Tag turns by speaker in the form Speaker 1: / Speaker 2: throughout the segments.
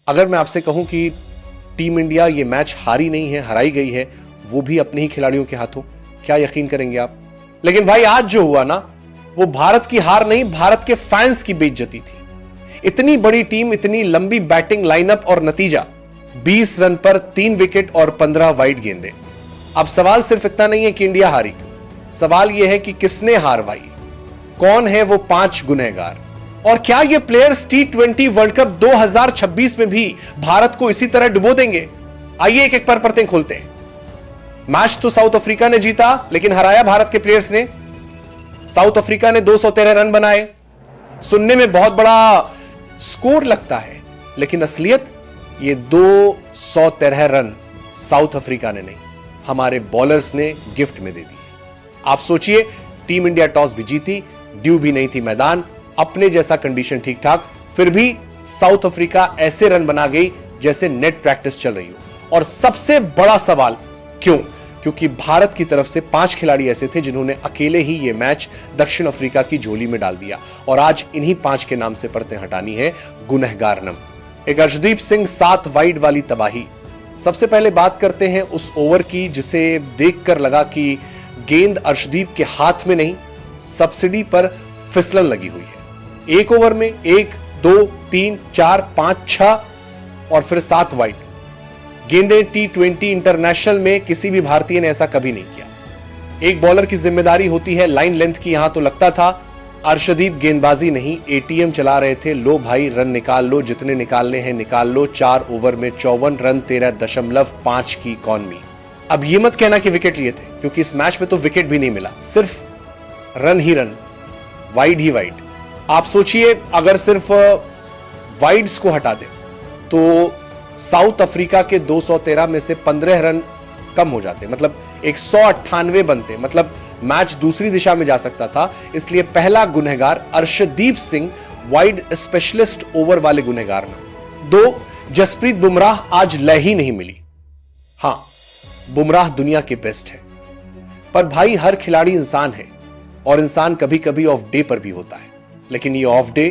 Speaker 1: अगर मैं आपसे कहूं कि टीम इंडिया ये मैच हारी नहीं है, हराई गई है, वो भी अपने ही खिलाड़ियों के हाथों, क्या यकीन करेंगे आप? लेकिन भाई आज जो हुआ ना, वो भारत की हार नहीं, भारत के फैंस की बेइज्जती थी। इतनी बड़ी टीम, इतनी लंबी बैटिंग लाइनअप और नतीजा 20 रन पर 3 विकेट और 15 वाइड गेंदें। अब सवाल सिर्फ इतना नहीं है कि इंडिया हारी, सवाल यह है कि किसने हार भाई, कौन है वो 5 गुनहगार, और क्या ये प्लेयर्स T20 वर्ल्ड कप 2026 में भी भारत को इसी तरह डुबो देंगे? आइए एक एक पर परतें खोलते हैं। मैच तो साउथ अफ्रीका ने जीता, लेकिन हराया भारत के प्लेयर्स ने। साउथ अफ्रीका ने 213 रन बनाए। सुनने में बहुत बड़ा स्कोर लगता है, लेकिन असलियत ये 213 रन साउथ अफ्रीका ने नहीं, हमारे बॉलर्स ने गिफ्ट में दे दिए। आप सोचिए, टीम इंडिया टॉस भी जीती, ड्यू भी नहीं थी मैदान, अपने जैसा कंडीशन ठीक ठाक, फिर भी साउथ अफ्रीका ऐसे रन बना गई जैसे नेट प्रैक्टिस चल रही हो। और सबसे बड़ा सवाल क्यों? क्योंकि भारत की तरफ से 5 खिलाड़ी ऐसे थे जिन्होंने अकेले ही यह मैच दक्षिण अफ्रीका की झोली में डाल दिया। और आज इन्हीं 5 के नाम से परतें हटानी है गुनहगार नम। एक अर्शदीप सिंह 7 वाइड वाली तबाही। सबसे पहले बात करते हैं उस ओवर की जिसे देखकर लगा कि गेंद अर्शदीप के हाथ में नहीं, सब्सिडी पर फिसलन लगी हुई है। एक ओवर में 1, 2, 3, 4, 5, 6 और फिर 7 वाइड गेंदें। T20 इंटरनेशनल में किसी भी भारतीय ने ऐसा कभी नहीं किया। एक बॉलर की जिम्मेदारी होती है लाइन लेंथ की। यहां तो लगता था अर्शदीप गेंदबाजी नहीं, ATM चला रहे थे। लो भाई, रन निकाल लो, जितने निकालने हैं निकाल लो। 4 ओवर में 54 रन, 13.5 की इकॉनमी। अब ये मत कहना कि विकेट लिए थे, क्योंकि इस मैच में तो विकेट भी नहीं मिला, सिर्फ रन ही रन, वाइड ही वाइड। आप सोचिए, अगर सिर्फ वाइड्स को हटा दे तो साउथ अफ्रीका के 213 में से 15 रन कम हो जाते, मतलब 198 बनते, मतलब मैच दूसरी दिशा में जा सकता था। इसलिए पहला गुनहगार Arshdeep Singh, wide specialist over वाले गुनहगार ना। 2, जसप्रीत बुमराह आज लय ही नहीं मिली। हां, बुमराह दुनिया के बेस्ट है, पर भाई हर खिलाड़ी इंसान है और इंसान कभी कभी ऑफ डे पर भी होता है। लेकिन ये ऑफ डे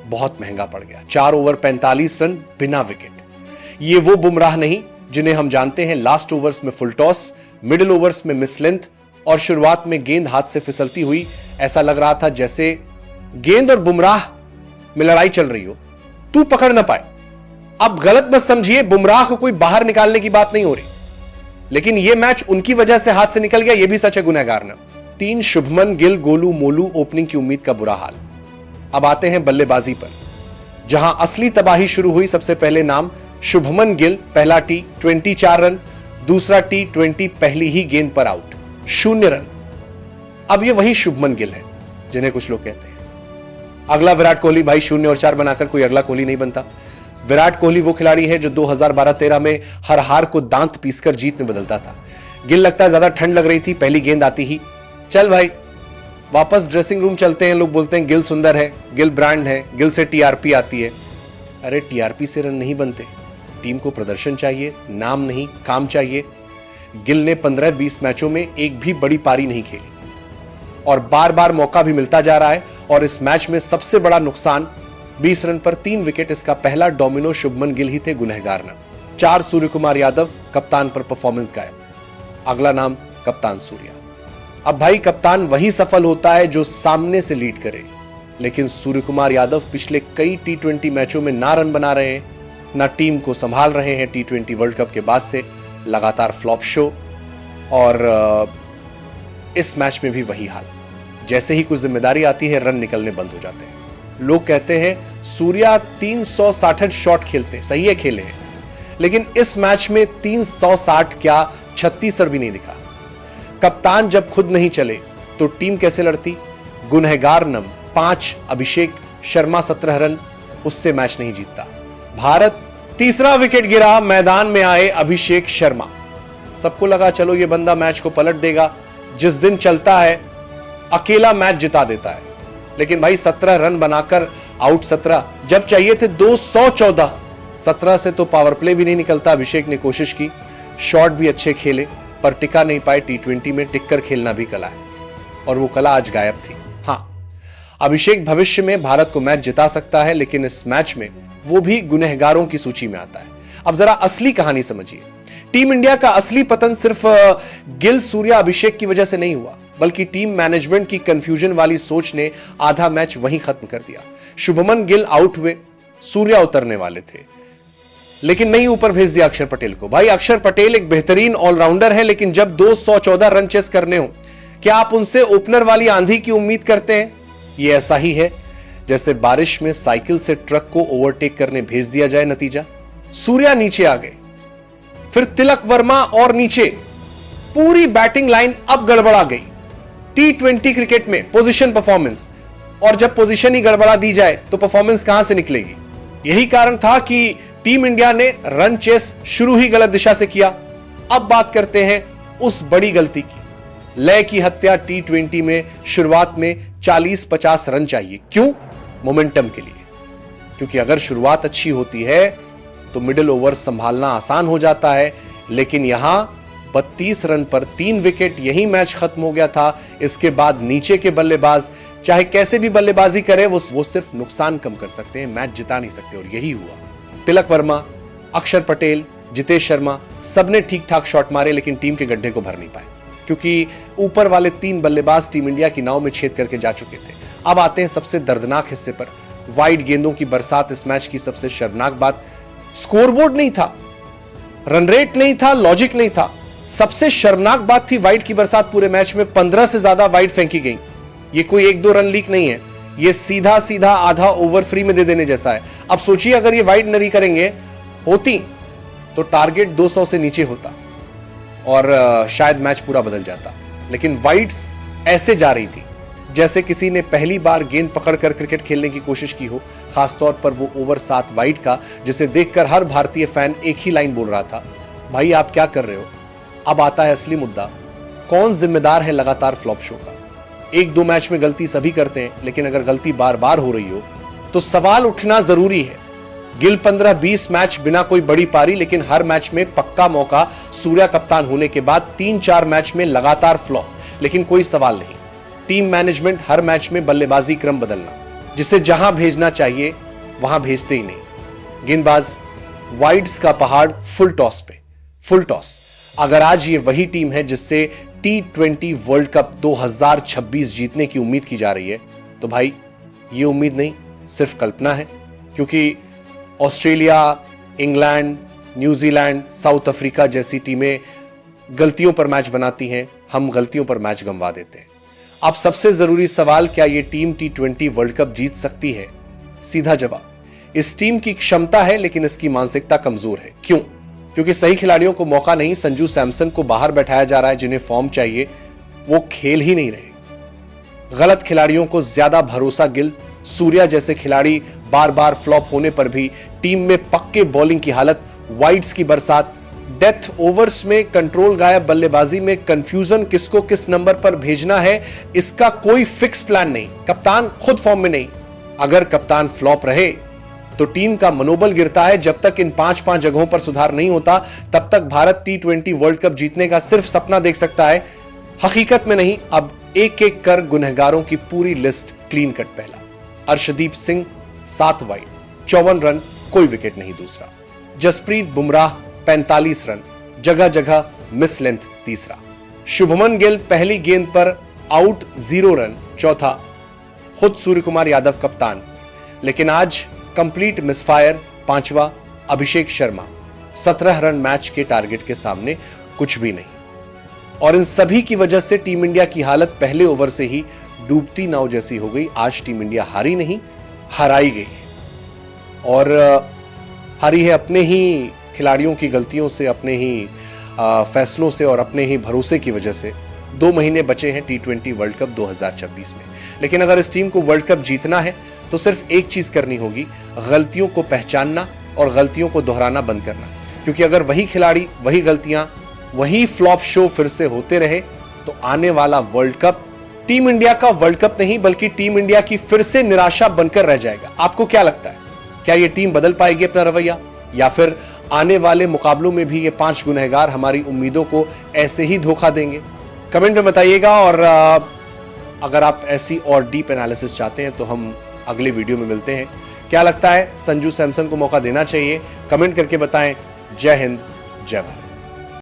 Speaker 1: बहुत महंगा पड़ गया। 4 ओवर 45 रन बिना विकेट। ये वो बुमराह नहीं जिन्हें हम जानते हैं लास्ट ओवर्स में फुल टॉस, मिडिल ओवर्स में मिस लेंथ और शुरुआत में गेंद हाथ से फिसलती हुई। ऐसा लग रहा था जैसे गेंद और बुमराह में लड़ाई चल रही हो, तू पकड़ ना पाए। अब गलत मत समझिए, बुमराह को कोई बाहर निकालने की बात नहीं हो रही, लेकिन यह मैच उनकी वजह से हाथ से निकल गया, यह भी सच है गुनहगार ना। 3 शुभमन गिल, गोलू मोलू ओपनिंग की उम्मीद का बुरा हाल। अब आते हैं बल्लेबाजी पर, जहां असली तबाही शुरू हुई। सबसे पहले नाम शुभमन गिल, पहला T20 4 रन, दूसरा T20 पहली ही गेंद पर आउट, 0 रन। अब ये वही शुभमन गिल है जिन्हें कुछ लोग कहते हैं अगला विराट कोहली। भाई 0 और 4 बनाकर कोई अगला कोहली नहीं बनता। विराट कोहली वो खिलाड़ी है जो 2012-13 में हर हार को दांत पीसकर जीत में बदलता था। गिल लगता है ज्यादा ठंड लग रही थी, पहली गेंद आती ही चल भाई वापस ड्रेसिंग रूम चलते हैं। लोग बोलते हैं गिल सुंदर है, गिल ब्रांड है, गिल से TRP आती है। अरे TRP से रन नहीं बनते, टीम को प्रदर्शन चाहिए, नाम नहीं काम चाहिए। गिल ने 15-20 मैचों में एक भी बड़ी पारी नहीं खेली और बार बार मौका भी मिलता जा रहा है। और इस मैच में सबसे बड़ा नुकसान 20 रन पर 3 विकेट, इसका पहला डोमिनो शुभमन गिल ही थे गुनहगार ना। 4 सूर्य कुमार यादव, कप्तान पर परफॉर्मेंस गायब। अगला नाम कप्तान सूर्या। अब भाई कप्तान वही सफल होता है जो सामने से लीड करे, लेकिन सूर्य कुमार यादव पिछले कई T20 मैचों में ना रन बना रहे हैं, ना टीम को संभाल रहे हैं। T20 वर्ल्ड कप के बाद से लगातार फ्लॉप शो, और इस मैच में भी वही हाल। जैसे ही कुछ जिम्मेदारी आती है, रन निकलने बंद हो जाते हैं। लोग कहते हैं सूर्या 360 शॉट खेलते, सही है खेले हैं, लेकिन इस मैच में 360 क्या 36 भी नहीं दिखा। कप्तान जब खुद नहीं चले तो टीम कैसे लड़ती? गुनहगार नम 5, अभिषेक शर्मा 17 रन, उससे मैच नहीं जीतता। भारत तीसरा विकेट गिरा, मैदान में आए अभिषेक शर्मा। सबको लगा चलो ये बंदा मैच को पलट देगा, जिस दिन चलता है अकेला मैच जिता देता है। लेकिन भाई 17 रन बनाकर आउट 17, जब चाहिए थे 214। 17 से तो पावर प्ले भी नहीं निकलता। अभिषेक ने कोशिश की, शॉट भी अच्छे खेले, पर टिका नहीं पाए। T20 में टिककर खेलना भी कला है, और वो कला आज गायब थी। हाँ, अभिषेक भविष्य में भारत को मैच जिता सकता है, लेकिन इस मैच में वो भी गुनहगारों की सूची में आता है। अब जरा असली कहानी समझिए। टीम इंडिया का असली पतन सिर्फ गिल, सूर्या, अभिषेक की वजह से नहीं हुआ, बल्कि टीम मैनेजमेंट की कंफ्यूजन वाली सोच ने आधा मैच वहीं खत्म कर दिया। शुभमन गिल आउट हुए, सूर्या उतरने वाले थे, लेकिन नहीं ऊपर भेज दिया अक्षर पटेल को। भाई अक्षर पटेल एक बेहतरीन ऑलराउंडर है, लेकिन जब 214 रन चेस करने हो, क्या आप उनसे ओपनर वाली आंधी की उम्मीद करते हैं? ये ऐसा ही है जैसे बारिश में साइकिल से ट्रक को ओवरटेक करने भेज दिया जाए। नतीजा, सूर्या नीचे आ गए, फिर तिलक वर्मा और नीचे, पूरी बैटिंग लाइन अब गड़बड़ा गई। T20 क्रिकेट में पोजीशन परफॉर्मेंस, और जब पोजीशन ही गड़बड़ा दी जाए तो परफॉर्मेंस कहां से निकलेगी? यही कारण था कि टीम इंडिया ने रन चेस शुरू ही गलत दिशा से किया। अब बात करते हैं उस बड़ी गलती की। लय की हत्या। T20 में शुरुआत में 40-50 रन चाहिए। क्यों? मोमेंटम के लिए। क्योंकि अगर शुरुआत अच्छी होती है तो मिडिल ओवर संभालना आसान हो जाता है, लेकिन यहां 32 रन पर 3 विकेट, यही मैच खत्म हो गया था। इसके बाद नीचे के बल्लेबाज चाहे कैसे भी बल्लेबाजी करे, वो सिर्फ नुकसान कम कर सकते हैं, मैच जिता नहीं सकते, और यही हुआ। तिलक वर्मा, अक्षर पटेल, जितेश शर्मा सबने ठीक ठाक शॉट मारे, लेकिन टीम के गड्ढे को भर नहीं पाए, क्योंकि ऊपर वाले 3 बल्लेबाज टीम इंडिया की नाव में छेद करके जा चुके थे। अब आते हैं सबसे दर्दनाक हिस्से पर, वाइड गेंदों की बरसात। इस मैच की सबसे शर्मनाक बात, स्कोरबोर्ड नहीं था, रन रेट नहीं था, लॉजिक नहीं था। सबसे शर्मनाक बात थी वाइड की बरसात। पूरे मैच में 15 से ज्यादा वाइड फेंकी गई। ये कोई 1-2 रन लीक नहीं है, ये सीधा सीधा आधा ओवर फ्री में दे देने जैसा है। अब सोचिए अगर ये वाइड नहीं करेंगे होती तो टारगेट 200 से नीचे होता और शायद मैच पूरा बदल जाता। लेकिन वाइड्स ऐसे जा रही थी जैसे किसी ने पहली बार गेंद पकड़कर क्रिकेट खेलने की कोशिश की हो। खासतौर पर वो ओवर 7 वाइड का, जिसे देखकर हर भारतीय फैन एक ही लाइन बोल रहा था, भाई आप क्या कर रहे हो? अब आता है असली मुद्दा, कौन जिम्मेदार है लगातार फ्लॉप शो का? 1-2 मैच में गलती सभी करते हैं, लेकिन अगर गलती बार बार हो रही हो तो सवाल उठना जरूरी है। गिल 15-20 मैच बिना कोई बड़ी पारी, लेकिन हर मैच में पक्का मौका। सूर्या कप्तान होने के बाद 3-4 मैच में लगातार फ्लॉप, लेकिन कोई सवाल नहीं। टीम मैनेजमेंट हर मैच में बल्लेबाजी क्रम बदलना, जिसे जहां भेजना चाहिए वहां भेजते ही नहीं। गेंदबाज वाइड्स का पहाड़ फुल टॉस पे, फुल टॉस। अगर आज ये वही टीम है जिससे T20 वर्ल्ड कप 2026 जीतने की उम्मीद की जा रही है, तो भाई ये उम्मीद नहीं, सिर्फ कल्पना है। क्योंकि Australia, England, New Zealand, south Africa जैसी टीमें गलतियों पर मैच बनाती हैं, हम गलतियों पर मैच गंवा देते हैं। अब सबसे जरूरी सवाल, क्या यह टीम T20 वर्ल्ड कप जीत सकती है? सीधा जवाब, इस टीम की क्षमता है, लेकिन इसकी मानसिकता कमजोर है। क्यों? क्योंकि सही खिलाड़ियों को मौका नहीं। संजू सैमसन को बाहर बैठाया जा रहा है, जिन्हें फॉर्म चाहिए वो खेल ही नहीं रहे। गलत खिलाड़ियों को ज्यादा भरोसा। गिल, सूर्या जैसे खिलाड़ी बार बार फ्लॉप होने पर भी टीम में पक्के बॉलिंग की हालत, वाइड्स की बरसात, डेथ ओवर्स में कंट्रोल गायब, बल्लेबाजी में कंफ्यूजन, किसको किस नंबर पर भेजना है इसका कोई फिक्स प्लान नहीं। कप्तान खुद फॉर्म में नहीं। अगर कप्तान फ्लॉप रहे तो टीम का मनोबल गिरता है। जब तक इन 5-5 जगहों पर सुधार नहीं होता, तब तक भारत T20 वर्ल्ड कप जीतने का सिर्फ सपना देख सकता है, हकीकत में नहीं। अब एक एक कर गुनहगारों की पूरी लिस्ट क्लीन कट। पहला, अर्शदीप सिंह 7 वाइड, 54 रन, कोई विकेट नहीं। दूसरा, जसप्रीत बुमराह 45 रन, जगह जगह मिस लेंथ। तीसरा, शुभमन गिल पहली गेंद पर आउट, 0 रन। चौथा, खुद सूर्य कुमार यादव कप्तान, लेकिन आज कंप्लीट मिसफायर। पांचवा, अभिषेक शर्मा 17 रन, मैच के टारगेट के सामने कुछ भी नहीं। और इन सभी की वजह से टीम इंडिया की हालत पहले ओवर से ही डूबती नाव जैसी हो गई। आज टीम इंडिया हारी नहीं, हराई गई, और हारी है अपने ही खिलाड़ियों की गलतियों से, अपने ही फैसलों से और अपने ही भरोसे की वजह से। 2 महीने बचे हैं T20 वर्ल्ड कप 2026 में, लेकिन अगर इस टीम को वर्ल्ड कप जीतना है तो सिर्फ एक चीज करनी होगी, गलतियों को पहचानना और गलतियों को दोहराना बंद करना। क्योंकि अगर वही खिलाड़ी, वही गलतियां, वही फ्लॉप शो फिर से होते रहे तो आने वाला वर्ल्ड कप टीम इंडिया का वर्ल्ड कप नहीं, बल्कि टीम इंडिया की फिर से निराशा बनकर रह जाएगा। आपको क्या लगता है, क्या यह टीम बदल पाएगी अपना रवैया, या फिर आने वाले मुकाबलों में भी ये 5 गुनहगार हमारी उम्मीदों को ऐसे ही धोखा देंगे? कमेंट में बताइएगा। और अगर आप ऐसी और डीप एनालिसिस चाहते हैं तो हम अगले वीडियो में मिलते हैं। क्या लगता है, संजू सैमसन को मौका देना चाहिए? कमेंट करके बताएं। जय हिंद, जय भारत।